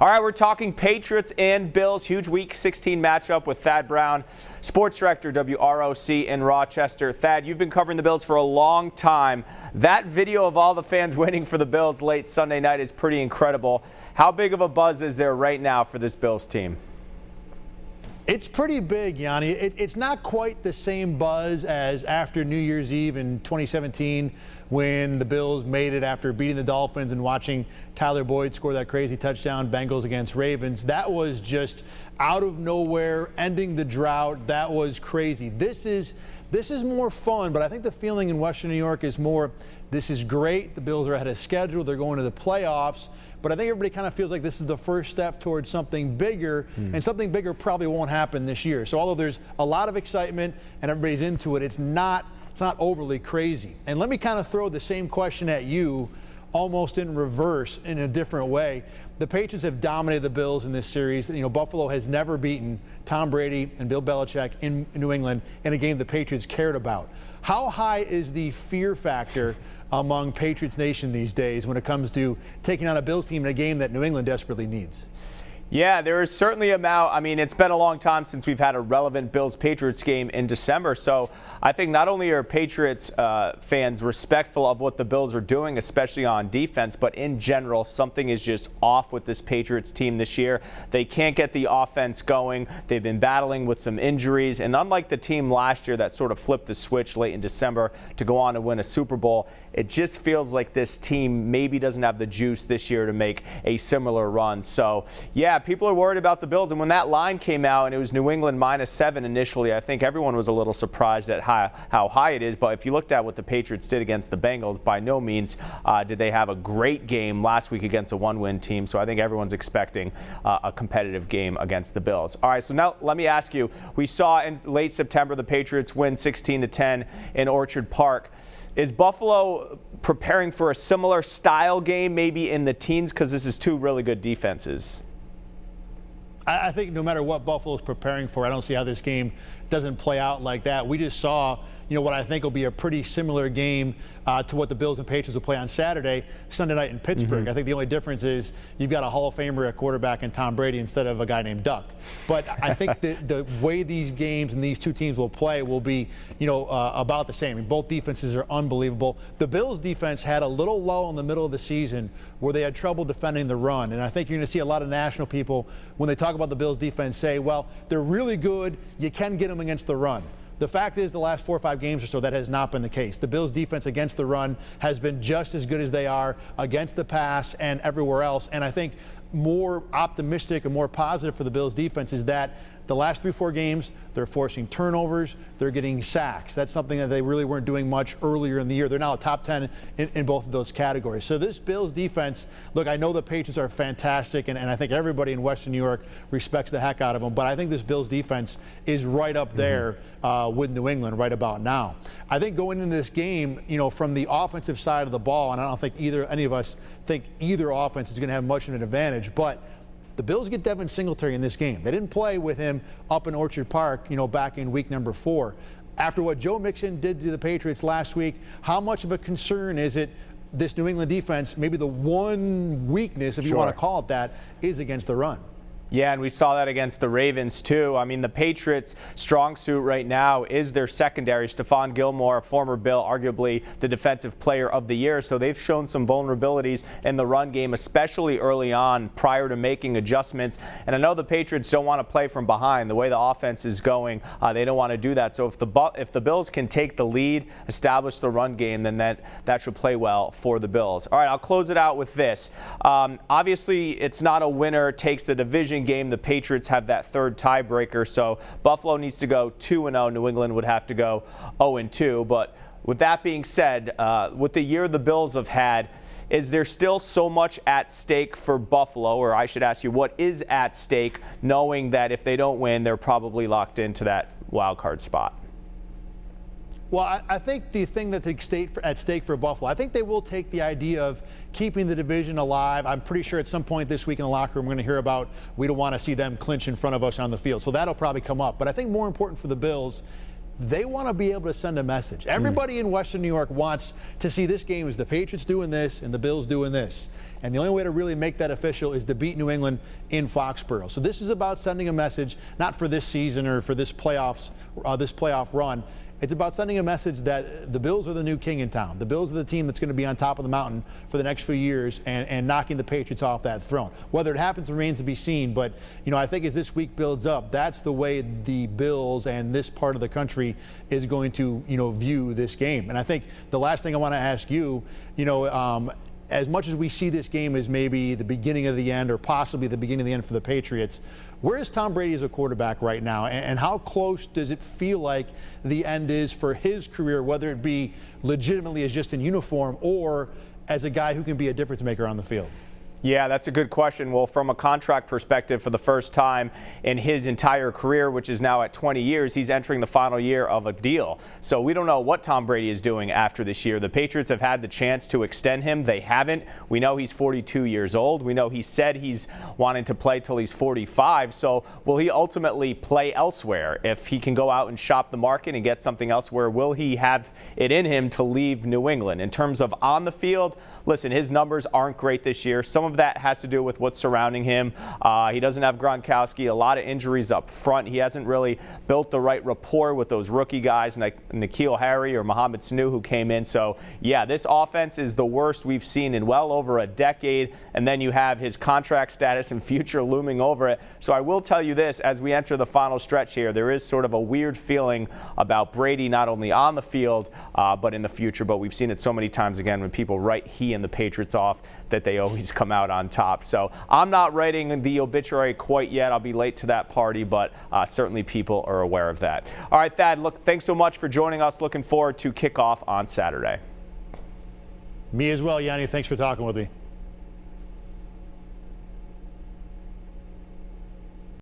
All right, we're talking Patriots and Bills. Huge Week 16 matchup with Thad Brown, sports director, WROC in Rochester. Thad, you've been covering the Bills for a long time. That video of all the fans waiting for the Bills late Sunday night is pretty incredible. How big of a buzz is there right now for this Bills team? It's pretty big, Yianni. It's not quite the same buzz as after New Year's Eve in 2017 when the Bills made it after beating the Dolphins and watching Tyler Boyd score that crazy touchdown, Bengals against Ravens. That was just out of nowhere, ending the drought. That was crazy. This is more fun, but I think the feeling in Western New York is more, this is great. The Bills are ahead of schedule. They're going to the playoffs. But I think everybody kind of feels like this is the first step towards something bigger, and something bigger probably won't happen this year. So although there's a lot of excitement and everybody's into it, it's not overly crazy. And let me kind of throw the same question at you, almost in reverse, in a different way. The Patriots have dominated the Bills in this series. You know, Buffalo has never beaten Tom Brady and Bill Belichick in New England in a game the Patriots cared about. How high is the fear factor among Patriots Nation these days when it comes to taking on a Bills team in a game that New England desperately needs? Yeah, there is certainly I mean, it's been a long time since we've had a relevant Bills-Patriots game in December. So I think not only are Patriots fans respectful of what the Bills are doing, especially on defense, but in general, something is just off with this Patriots team this year. They can't get the offense going. They've been battling with some injuries. And unlike the team last year that sort of flipped the switch late in December to go on and win a Super Bowl, it just feels like this team maybe doesn't have the juice this year to make a similar run. So, yeah, people are worried about the Bills. And when that line came out and it was New England -7 initially, I think everyone was a little surprised at how high it is. But if you looked at what the Patriots did against the Bengals, by no means did they have a great game last week against a one-win team. So I think everyone's expecting a competitive game against the Bills. All right, so now let me ask you, we saw in late September the Patriots win 16-10 in Orchard Park. Is Buffalo preparing for a similar style game maybe in the teens, because this is two really good defenses? I think no matter what Buffalo's preparing for, I don't see how this game doesn't play out like that. We just saw, what I think will be a pretty similar game to what the Bills and Patriots will play on Sunday night in Pittsburgh. I think the only difference is you've got a Hall of Famer at quarterback and Tom Brady instead of a guy named Duck. But I think the way these games and these two teams will play will be, about the same. I mean, both defenses are unbelievable. The Bills defense had a little lull in the middle of the season where they had trouble defending the run. And I think you're going to see a lot of national people, when they talk about the Bills defense, say, well, they're really good. You can get them against the run. The fact is, the last 4 or 5 games or so, that has not been the case. The Bills' defense against the run has been just as good as they are against the pass and everywhere else. And I think more optimistic and more positive for the Bills' defense is that the last 3-4 games, they're forcing turnovers, they're getting sacks. That's something that they really weren't doing much earlier in the year. They're now a top 10 in both of those categories. So this Bills defense, look, I know the Patriots are fantastic, and I think everybody in Western New York respects the heck out of them, but I think this Bills defense is right up there with New England right about now. I think going into this game, from the offensive side of the ball, and I don't think any of us think either offense is going to have much of an advantage, but the Bills get Devin Singletary in this game. They didn't play with him up in Orchard Park, back in week number 4. After what Joe Mixon did to the Patriots last week, how much of a concern is it this New England defense, maybe the one weakness, if you want to call it that, is against the run? Yeah, and we saw that against the Ravens, too. I mean, the Patriots' strong suit right now is their secondary. Stephon Gilmore, former Bill, arguably the defensive player of the year. So they've shown some vulnerabilities in the run game, especially early on prior to making adjustments. And I know the Patriots don't want to play from behind. The way the offense is going, they don't want to do that. So if the Bills can take the lead, establish the run game, then that should play well for the Bills. All right, I'll close it out with this. Obviously, it's not a winner takes the division game. The Patriots have that third tiebreaker, so Buffalo needs to go 2-0. New England would have to go 0-2. But with that being said, with the year the Bills have had, is there still so much at stake for Buffalo? Or I should ask you, what is at stake, knowing that if they don't win, they're probably locked into that wild card spot? Well, I think the thing that's at stake for Buffalo, I think they will take the idea of keeping the division alive. I'm pretty sure at some point this week in the locker room we're going to hear about we don't want to see them clinch in front of us on the field. So that'll probably come up. But I think more important for the Bills they want to be able to send a message. Everybody in Western New York wants to see this game as the Patriots doing this and the Bills doing this. And the only way to really make that official is to beat New England in Foxborough. So this is about sending a message, not for this season or for this playoff run. It's about sending a message that the Bills are the new king in town. The Bills are the team that's going to be on top of the mountain for the next few years and knocking the Patriots off that throne. Whether it happens remains to be seen, but I think as this week builds up, that's the way the Bills and this part of the country is going to view this game. And I think the last thing I want to ask you, as much as we see this game as maybe the beginning of the end or possibly the beginning of the end for the Patriots, where is Tom Brady as a quarterback right now? And how close does it feel like the end is for his career, whether it be legitimately as just in uniform or as a guy who can be a difference maker on the field? Yeah, that's a good question. Well, from a contract perspective, for the first time in his entire career, which is now at 20 years, he's entering the final year of a deal. So we don't know what Tom Brady is doing after this year. The Patriots have had the chance to extend him. They haven't. We know he's 42 years old. We know he said he's wanting to play till he's 45. So will he ultimately play elsewhere? If he can go out and shop the market and get something elsewhere, will he have it in him to leave New England? In terms of on the field, listen, his numbers aren't great this year. Some of that has to do with what's surrounding him. He doesn't have Gronkowski, a lot of injuries up front. He hasn't really built the right rapport with those rookie guys like N'Keal Harry or Mohamed Sanu who came in. So, yeah, this offense is the worst we've seen in well over a decade. And then you have his contract status and future looming over it. So I will tell you this, as we enter the final stretch here, there is sort of a weird feeling about Brady not only on the field but in the future. But we've seen it so many times again when people write he and the Patriots off that they always come out on top. So I'm not writing the obituary quite yet. I'll be late to that party, but certainly people are aware of that. All right, Thad, look, thanks so much for joining us. Looking forward to kickoff on Saturday. Me as well, Yianni. Thanks for talking with me.